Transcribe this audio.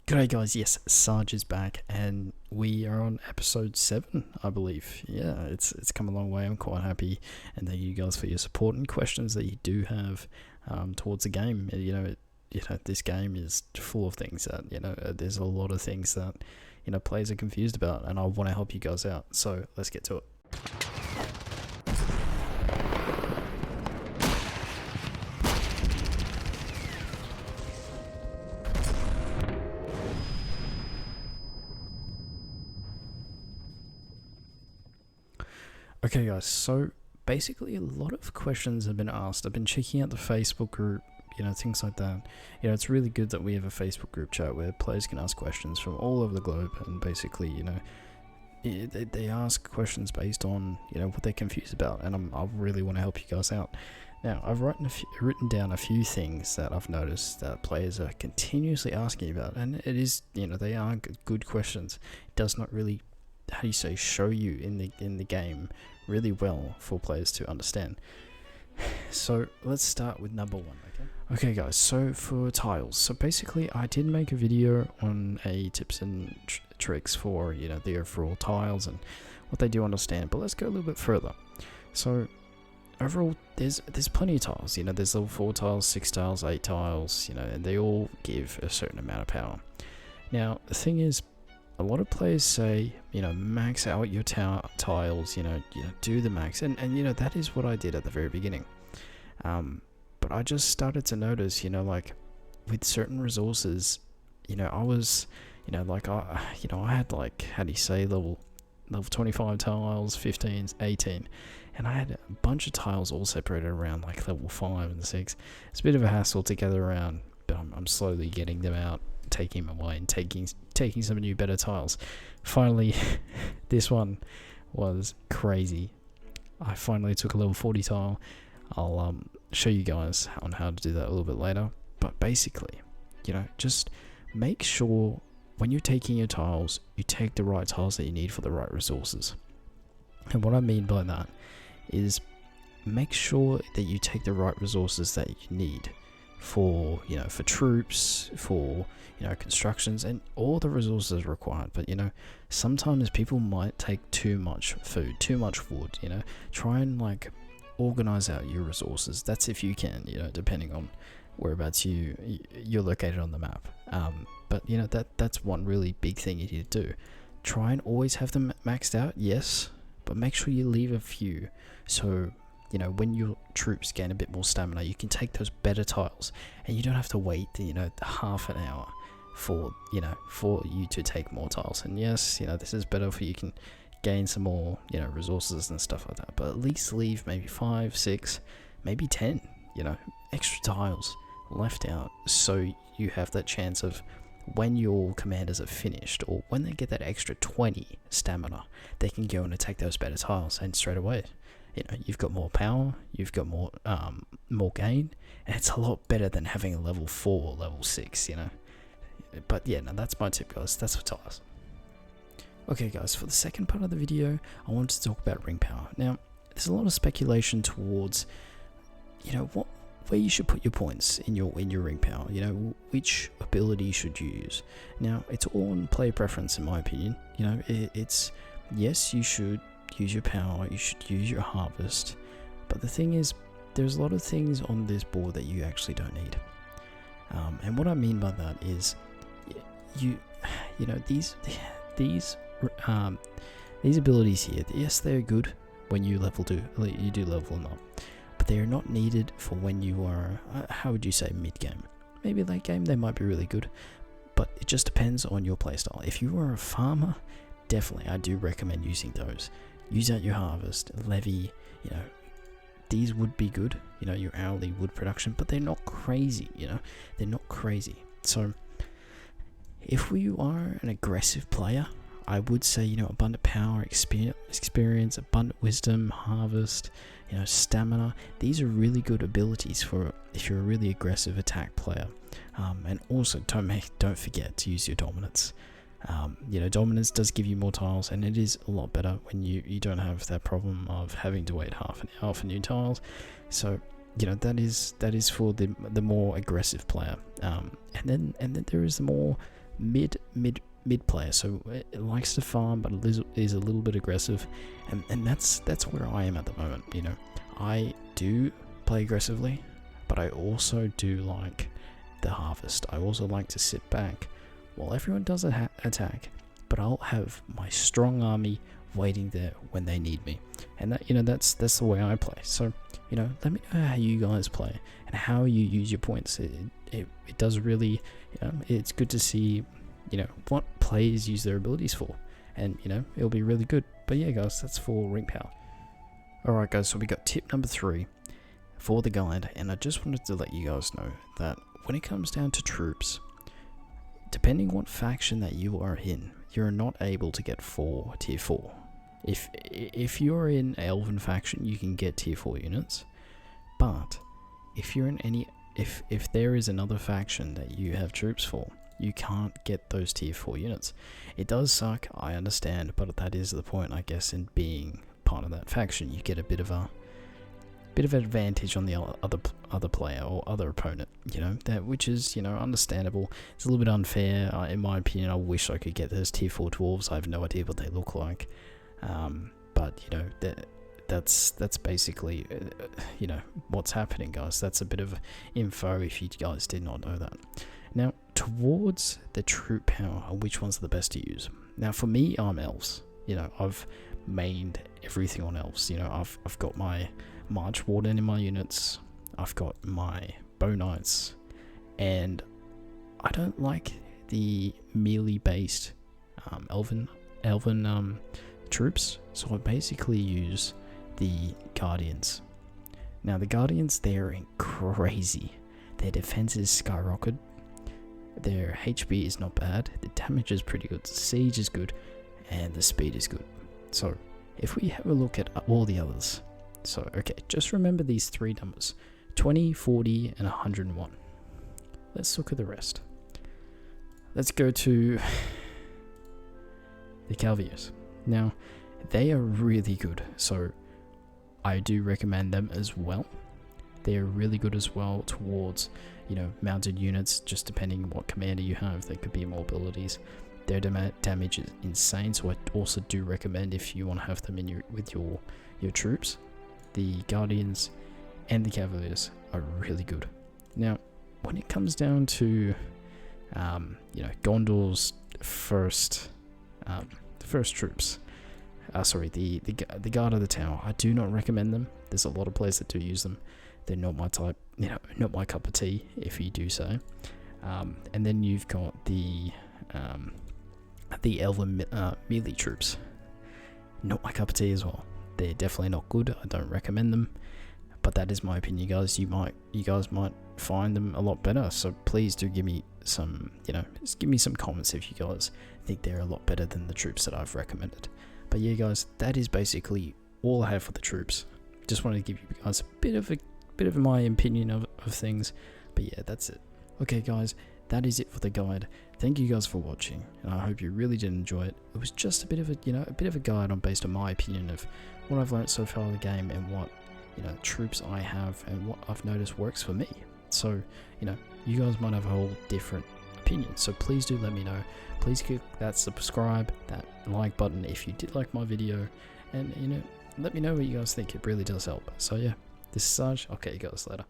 G'day guys, yes, Sarge is back and we are on episode 7, I believe. Yeah, it's come a long way. I'm quite happy, and thank you guys for your support and questions that you do have towards the game. This game is full of things that, there's a lot of things that, players are confused about, and I want to help you guys out. So let's get to it. Okay guys, so basically a lot of questions have been asked. I've been checking out the Facebook group, things like that. It's really good that we have a Facebook group chat where players can ask questions from all over the globe, and basically, they ask questions based on, what they're confused about, and I really want to help you guys out. Now, I've written down a few things that I've noticed that players are continuously asking about, and it is, they are good questions. It does not really, show you in the game really well for players to understand. So let's start with number 1. Okay guys, so for tiles, so basically I did make a video on tips and tricks for the overall tiles and what they do understand, but let's go a little bit further. So overall, there's plenty of tiles. There's level 4 tiles, 6 tiles, 8 tiles, and they all give a certain amount of power. Now the thing is, a lot of players say, max out your tiles, do the max, and that is what I did at the very beginning. But I just started to notice, with certain resources, I was, I had level 25 tiles, 15s, 18, and I had a bunch of tiles all separated around like level 5 and 6. It's a bit of a hassle to gather around, but I'm slowly getting them out, taking them away, and taking some new better tiles. Finally, this one was crazy. I finally took a level 40 tile. I'll show you guys on how to do that a little bit later, but basically, just make sure when you're taking your tiles, you take the right tiles that you need for the right resources. And what I mean by that is, make sure that you take the right resources that you need for for troops, for constructions, and all the resources required. But sometimes people might take too much food, too much wood. Try and organize out your resources. That's if you can, depending on whereabouts you're located on the map. But that's one really big thing you need to do. Try and always have them maxed out, yes, but make sure you leave a few, so when your troops gain a bit more stamina, you can take those better tiles, and you don't have to wait half an hour for you to take more tiles. And yes, this is better for you can gain some more resources and stuff like that, but at least leave maybe 5, 6, maybe 10 extra tiles left out, so you have that chance of, when your commanders are finished, or when they get that extra 20 stamina, they can go and attack those better tiles, and straight away you've got more power, you've got more gain, and it's a lot better than having a level 4 or level 6. But yeah, no, that's my tip, guys. That's for tiles. Okay guys, for the second part of the video, I wanted to talk about ring power. Now, there's a lot of speculation towards where you should put your points in your ring power, which ability should you use. Now, it's all on player preference, in my opinion. It's, yes, you should use your power, you should use your harvest, but the thing is, there's a lot of things on this board that you actually don't need. And what I mean by that is, these abilities here, yes, they're good when you do level them up, but they are not needed for when you are, how would you say, mid game. Maybe late game they might be really good, but it just depends on your playstyle. If you are a farmer, definitely I do recommend using those. Use out your harvest, levy, these would be good, your hourly wood production, but they're not crazy, they're not crazy. So if you are an aggressive player, I would say, abundant power, experience, abundant wisdom, harvest, stamina. These are really good abilities for if you're a really aggressive attack player. And also don't forget to use your dominance. Dominance does give you more tiles, and it is a lot better when you don't have that problem of having to wait half an hour for new tiles. So that is for the more aggressive player. And then there is the more mid player, so it likes to farm, but is a little bit aggressive, and that's where I am at the moment. You know, I do play aggressively, but I also do like the harvest. I also like to sit back while everyone does attack, but I'll have my strong army waiting there when they need me, and that, you know, that's the way I play. So, you know, let me know how you guys play and how you use your points. It does really, you know, it's good to see, you know, what players use their abilities for, and, you know, it'll be really good. But yeah, guys, that's for ring power. Alright guys, so we got tip number 3 for the guide, and I just wanted to let you guys know that when it comes down to troops, depending what faction that you are in, you're not able to get tier 4. If you're in Elven faction, you can get tier 4 units, but if you're in if there is another faction that you have troops for, you can't get those tier 4 units. It does suck, I understand, but that is the point, I guess, in being part of that faction. You get a bit of advantage on the other player or other opponent, you know, that, which is, you know, understandable. It's a little bit unfair, in my opinion. I wish I could get those tier 4 dwarves. I have no idea what they look like, but, you know, that's basically, you know, what's happening, guys. That's a bit of info if you guys did not know that. Now, towards the troop power, which ones are the best to use? Now, for me, I'm elves. You know, I've mained everything on elves. You know, I've got my March Warden in my units, I've got my Bow Knights, and I don't like the melee based elven troops, so I basically use the Guardians. Now the Guardians, they're crazy. Their defense is skyrocketed, their HP is not bad, the damage is pretty good, the siege is good, and the speed is good. So if we have a look at all the others, so okay, just remember these 3 numbers: 20, 40, and 101. Let's look at the rest. Let's go to the Cavaliers. Now, they are really good, so I do recommend them as well. They're really good as well towards, you know, mounted units, just depending on what commander you have. There could be more abilities. Their damage is insane, so I also do recommend, if you want to have them in with your troops, the Guardians and the Cavaliers are really good. Now, when it comes down to, you know, Gondor's first troops, the Guard of the Tower, I do not recommend them. There's a lot of players that do use them. They're not my type, you know, not my cup of tea, if you do so. And then you've got the Elven melee troops. Not my cup of tea as well. They're definitely not good. I don't recommend them, but that is my opinion, guys. You guys might find them a lot better. So please do give me some, you know, just give me some comments if you guys think they're a lot better than the troops that I've recommended. But yeah, guys, that is basically all I have for the troops. Just wanted to give you guys a bit of my opinion of things. But yeah, that's it. Okay, guys, that is it for the guide. Thank you guys for watching, and I hope you really did enjoy it. It was just a bit of a guide based on my opinion of what I've learned so far in the game, and what, you know, troops I have and what I've noticed works for me. So, you know, you guys might have a whole different opinion, so please do let me know. Please click that subscribe, that like button if you did like my video, and, you know, let me know what you guys think. It really does help. So yeah, this is Sarge. I'll catch you guys later.